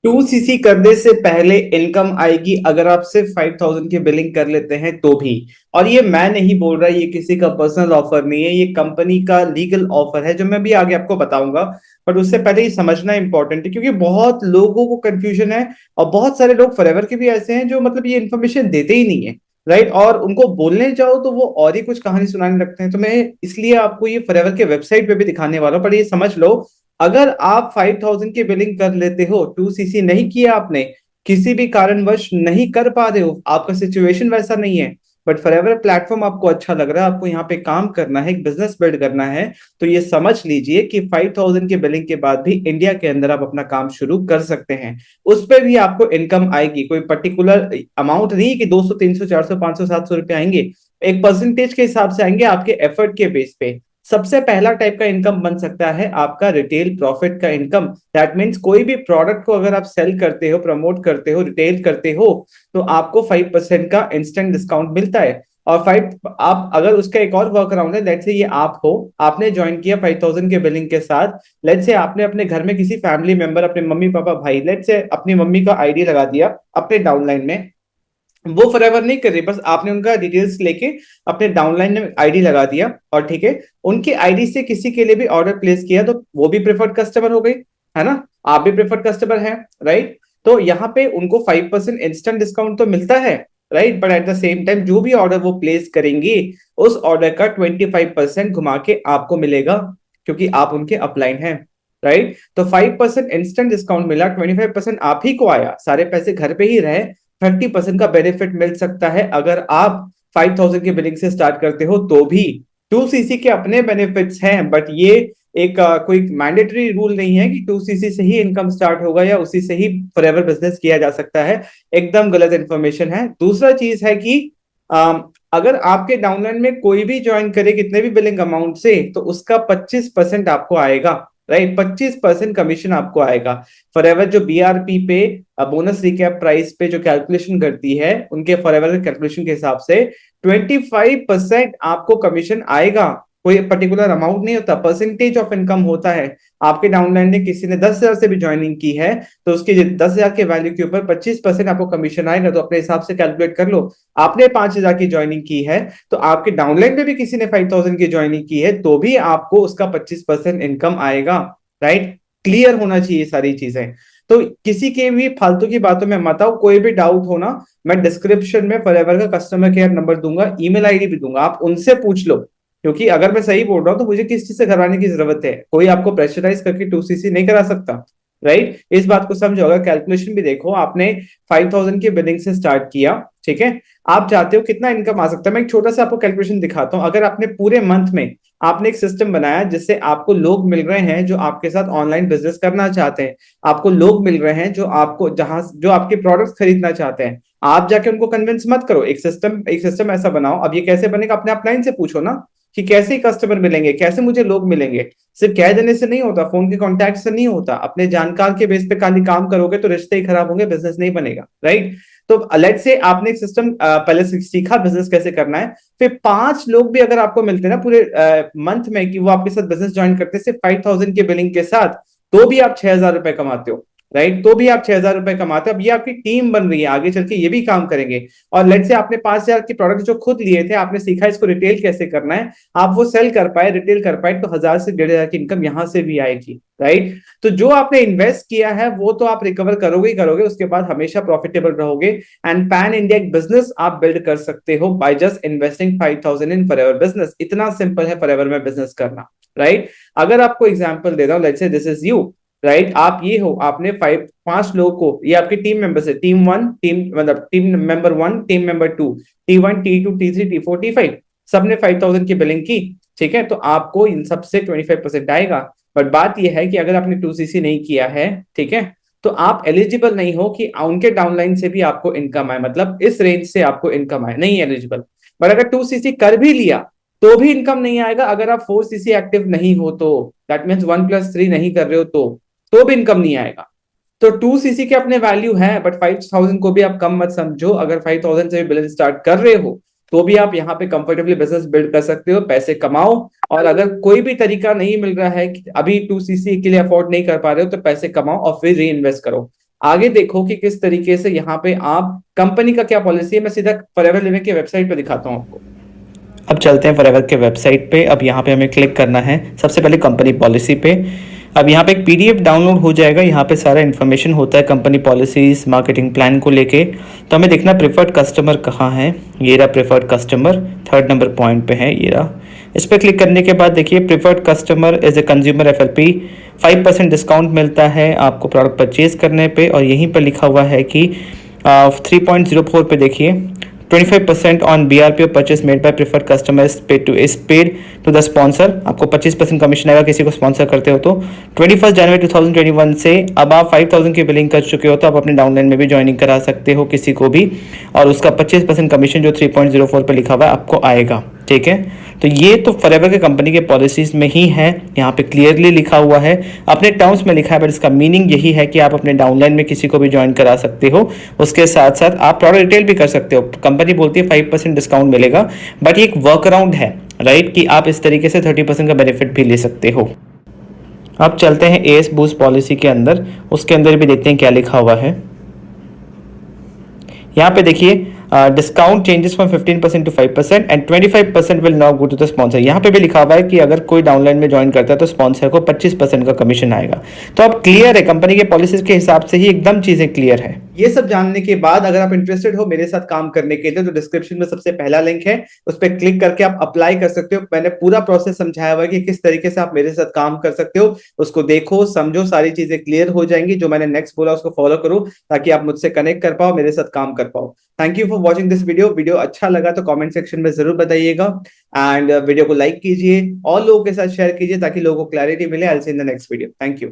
2cc करने से पहले इनकम आएगी अगर आप सिर्फ 5000 की बिलिंग कर लेते हैं तो भी। और ये मैं नहीं बोल रहा, ये किसी का पर्सनल ऑफर नहीं है, ये कंपनी का लीगल ऑफर है जो मैं भी आगे आपको बताऊंगा। पर उससे पहले ये समझना इंपॉर्टेंट है क्योंकि बहुत लोगों को कंफ्यूजन है। और बहुत सारे लोग फॉरएवर के भी ऐसे हैं जो मतलब ये इन्फॉर्मेशन देते ही नहीं है। राइट, और उनको बोलने जाओ तो वो और ही कुछ कहानी सुनाने लगते हैं। तो मैं इसलिए आपको ये फॉरएवर के वेबसाइट पे भी दिखाने वाला हूँ, पर ये समझ लो, अगर आप 5000 की बिलिंग कर लेते हो, 2cc नहीं किया आपने, किसी भी कारणवश नहीं कर पा रहे हो, आपका सिचुएशन वैसा नहीं है, बट फॉरएवर प्लेटफॉर्म आपको अच्छा लग रहा है, आपको यहाँ पे काम करना है, एक बिजनेस बिल्ड करना है, तो ये समझ लीजिए कि 5000 की बिलिंग के बाद भी इंडिया के अंदर आप अपना काम शुरू कर सकते हैं। उस पर भी आपको इनकम आएगी, कोई पर्टिकुलर अमाउंट नहीं कि 200 300 400 500 700 रुपए आएंगे। एक परसेंटेज के हिसाब से आएंगे, आपके एफर्ट के बेस पे। सबसे पहला टाइप का इनकम बन सकता है आपका रिटेल प्रॉफिट का इनकम। दैट मीन्स कोई भी प्रोडक्ट को अगर आप सेल करते हो, प्रमोट करते हो, रिटेल करते हो, तो आपको 5% का इंस्टेंट डिस्काउंट मिलता है। और फाइव आप अगर उसका एक और वर्क अराउंड है, लेट्स से ये आप हो, आपने ज्वाइन किया 5000 के बिलिंग के साथ। लेट्स से आपने अपने घर में किसी फैमिली मेंबर, अपने मम्मी पापा भाई, लेट्स से अपनी मम्मी का आईडी लगा दिया अपने डाउनलाइन में। वो फॉरएवर नहीं कर रही, बस आपने उनका डिटेल्स लेके अपने डाउनलाइन में आईडी लगा दिया, और ठीक है, उनकी आईडी से किसी के लिए भी ऑर्डर प्लेस किया तो वो भी प्रेफर्ड कस्टमर हो गई, है ना? आप भी प्रेफर्ड कस्टमर हैं, राइट? तो यहाँ पे उनको 5% इंस्टेंट डिस्काउंट तो मिलता है, right? But at the same time जो भी ऑर्डर वो प्लेस करेंगे, उस ऑर्डर का 25% घुमा के आपको मिलेगा, क्योंकि आप उनके अपलाइन हैं, राइट? तो 5% इंस्टेंट डिस्काउंट मिला, 25% आप ही को आया, सारे पैसे घर पे ही रहे। 30% का बेनिफिट मिल सकता है अगर आप 5000 की बिलिंग से स्टार्ट करते हो तो भी। 2cc के अपने बेनिफिट्स हैं, बट ये एक कोई मैंडेटरी रूल नहीं है कि 2cc से ही इनकम स्टार्ट होगा या उसी से ही फॉरएवर बिजनेस किया जा सकता है। एकदम गलत इंफॉर्मेशन है। दूसरा चीज है कि अगर आपके डाउनलाइन में कोई भी ज्वाइन करे कितने भी बिलिंग अमाउंट से, तो उसका 25% आपको आएगा, राइट? 25% कमीशन आपको आएगा। फॉरएवर जो बीआरपी पे बोनस रिकैप प्राइस पे जो कैलकुलेशन करती है, उनके फॉरएवर के कैलकुलेशन के हिसाब से 25% आपको कमीशन आएगा। कोई पर्टिकुलर अमाउंट नहीं होता, परसेंटेज ऑफ इनकम होता है। आपके डाउनलाइन में किसी ने 10,000 से भी ज्वाइनिंग की है, तो उसके 10,000 के वैल्यू के ऊपर 25% आपको कमीशन आएगा। तो अपने हिसाब से कैलकुलेट कर लो। आपने 5,000 की ज्वाइनिंग की है, तो आपके डाउनलाइन में भी किसी ने 5000 की ज्वाइनिंग की है, तो भी आपको उसका 25% इनकम आएगा, राइट? क्लियर होना चाहिए सारी चीजें। तो किसी के भी फालतू की बातों में मत आओ। कोई भी डाउट हो ना, मैं डिस्क्रिप्शन में फॉरएवर का कस्टमर केयर नंबर दूंगा, ईमेल आईडी भी दूंगा, आप उनसे पूछ लो। क्योंकि अगर मैं सही बोल रहा हूं तो मुझे किस चीज से करवाने की जरूरत है? कोई आपको प्रेशराइज करके 2cc नहीं करा सकता, राइट? इस बात को समझो। अगर कैलकुलेशन भी देखो, आपने 5000 की बिलिंग से स्टार्ट किया, ठीक है, आप चाहते हो कितना इनकम आ सकता है, मैं एक छोटा सा आपको कैलकुलेशन दिखाता हूं। अगर आपने पूरे मंथ में आपने एक सिस्टम बनाया जिससे आपको लोग मिल रहे हैं जो आपके साथ ऑनलाइन बिजनेस करना चाहते हैं, आपको लोग मिल रहे हैं जो आपको जहां जो आपके प्रोडक्ट्स खरीदना चाहते हैं, आप जाके उनको कन्विंस मत करो। एक सिस्टम ऐसा बनाओ। अब ये कैसे बनेगा, अपने अपलाइन से पूछो ना कि कैसे कस्टमर मिलेंगे, कैसे मुझे लोग मिलेंगे। सिर्फ कह देने से नहीं होता, फोन के कॉन्टैक्ट से नहीं होता। अपने जानकार के बेस पे खाली काम करोगे तो रिश्ते ही खराब होंगे, बिजनेस नहीं बनेगा, राइट? तो लेट से आपने एक सिस्टम पहले सीखा बिजनेस कैसे करना है, फिर 5 लोग भी अगर आपको मिलते हैं ना पूरे मंथ में कि वो आपके साथ बिजनेस ज्वाइन करते हैं सिर्फ 5000 के बिलिंग के साथ, तो भी आप 6,000 रुपए कमाते हो, राइट? तो भी आप 6,000 रुपए कमाते हो। अब ये आपकी टीम बन रही है, आगे चल के ये भी काम करेंगे। और लेट से आपने 5,000 के प्रोडक्ट जो खुद लिए थे, आपने सीखा इसको रिटेल कैसे करना है, आप वो सेल कर पाए, रिटेल कर पाए, तो 1,000 से 1,500 की इनकम यहां से भी आएगी, राइट? तो जो आपने इन्वेस्ट किया है वो तो आप रिकवर करोगे ही करोगे, उसके बाद हमेशा प्रॉफिटेबल रहोगे। एंड पैन इंडिया एक बिजनेस आप बिल्ड कर सकते हो by just investing 5000 in forever business. इतना सिंपल है फॉरएवर में बिजनेस करना, राइट? अगर आपको एग्जांपल दे रहा हूं, let's say this is you, right? आप ये हो, आपने 5 लोगों को, ये आपकी टीम मेंबर्स है, टीम 1, टीम मतलब team member 1, team member 2, T1 T2 T3 T4 T5, सबने 5000 की बिलिंग की, ठीक है? तो आपको इन सबसे 25% आएगा। बट बात यह है कि अगर आपने 2cc नहीं किया है, ठीक है, तो आप एलिजिबल नहीं हो कि उनके डाउनलाइन से भी आपको इनकम आए, मतलब इस रेंज से आपको इनकम आए, नहीं एलिजिबल। बट अगर 2cc कर भी लिया तो भी इनकम नहीं आएगा अगर आप 4cc एक्टिव नहीं हो तो। दैट मीन्स 1+3 नहीं कर रहे हो तो भी इनकम नहीं आएगा। तो 2cc के अपने वैल्यू है, बट 5000 को भी आप कम मत समझो। अगर 5000 से भी बिजनेस स्टार्ट कर रहे हो तो भी आप यहाँ पे कंफर्टेबली बिजनेस बिल्ड कर सकते हो, पैसे कमाओ। और अगर कोई भी तरीका नहीं मिल रहा है कि अभी 2cc के लिए अफोर्ड नहीं कर पा रहे हो, तो पैसे कमाओ और फिर री इन्वेस्ट करो। आगे देखो कि किस तरीके से यहाँ पे आप कंपनी का क्या पॉलिसी है। मैं सीधा फॉरएवर लिविंग की वेबसाइट पे दिखाता हूँ आपको। अब चलते हैं फॉरएवर के वेबसाइट पे। अब यहाँ पे हमें क्लिक करना है सबसे पहले कंपनी पॉलिसी पे। अब यहाँ पे एक पीडीएफ डाउनलोड हो जाएगा, यहाँ पे सारा इन्फॉर्मेशन होता है कंपनी पॉलिसीज मार्केटिंग प्लान को लेके। तो हमें देखना प्रेफर्ड कस्टमर कहाँ है, ये रहा preferred customer, 3rd number point पे है, ये रहा। इस पर क्लिक करने के बाद देखिए preferred customer as a consumer FLP 5% discount मिलता है आपको प्रोडक्ट परचेज करने पे। और यहीं पर लिखा हुआ है कि 3.04 पे देखिए 25% on BRP of purchase made by preferred customer is paid to the sponsor. आपको 25% कमीशन आएगा किसी को स्पॉन्सर करते हो तो। 21 जनवरी 2021 से अब आप 5000 की बिलिंग कर चुके हो तो आप अपने डाउनलाइन में भी ज्वाइनिंग करा सकते हो किसी को भी, और उसका 25% कमीशन जो 3.04 पर लिखा हुआ है आपको आएगा। ठीक है, तो ये तो फॉरएवर के कंपनी के पॉलिसीज में ही है, यहाँ पे क्लियरली लिखा हुआ है, अपने टर्म्स में लिखा है, बट इसका मीनिंग यही है कि आप अपने डाउनलाइन में किसी को भी ज्वाइन करा सकते हो। उसके साथ साथ आप प्रोडक्ट रिटेल भी कर सकते हो। कंपनी बोलती है 5% डिस्काउंट मिलेगा, बट ये एक वर्क अराउंड है, राइट, कि आप इस तरीके से 30% का बेनिफिट भी ले सकते हो। अब चलते हैं एस बूस्ट पॉलिसी के अंदर, उसके अंदर भी देखते हैं क्या लिखा हुआ है। यहाँ पे देखिए discount changes from 15% to 5% and 25% will now go to the sponsor. यहाँ पे भी लिखा हुआ है कि अगर कोई डाउनलाइन में ज्वाइन करता है तो स्पॉन्सर को 25% का कमीशन आएगा। तो अब क्लियर है, कंपनी के पॉलिसीज के हिसाब से ही एकदम चीजें क्लियर है। ये सब जानने के बाद अगर आप इंटरेस्टेड हो मेरे साथ काम करने के लिए तो डिस्क्रिप्शन में सबसे पहला लिंक है, उस पर क्लिक करके आप अप्लाई कर सकते हो। मैंने पूरा प्रोसेस समझाया हुआ है कि किस तरीके से आप मेरे साथ काम कर सकते हो। उसको देखो, समझो, सारी चीजें क्लियर हो जाएंगी। जो मैंने नेक्स्ट बोला उसको फॉलो करो ताकि आप मुझसे कनेक्ट कर पाओ, मेरे साथ काम कर पाओ। Thank you for watching this video. Video अच्छा लगा तो कमेंट सेक्शन में जरूर बताइएगा, एंड वीडियो को लाइक कीजिए और लोगों के साथ शेयर कीजिए ताकि लोगों को क्लैरिटी मिले। I will see in the next video. Thank you.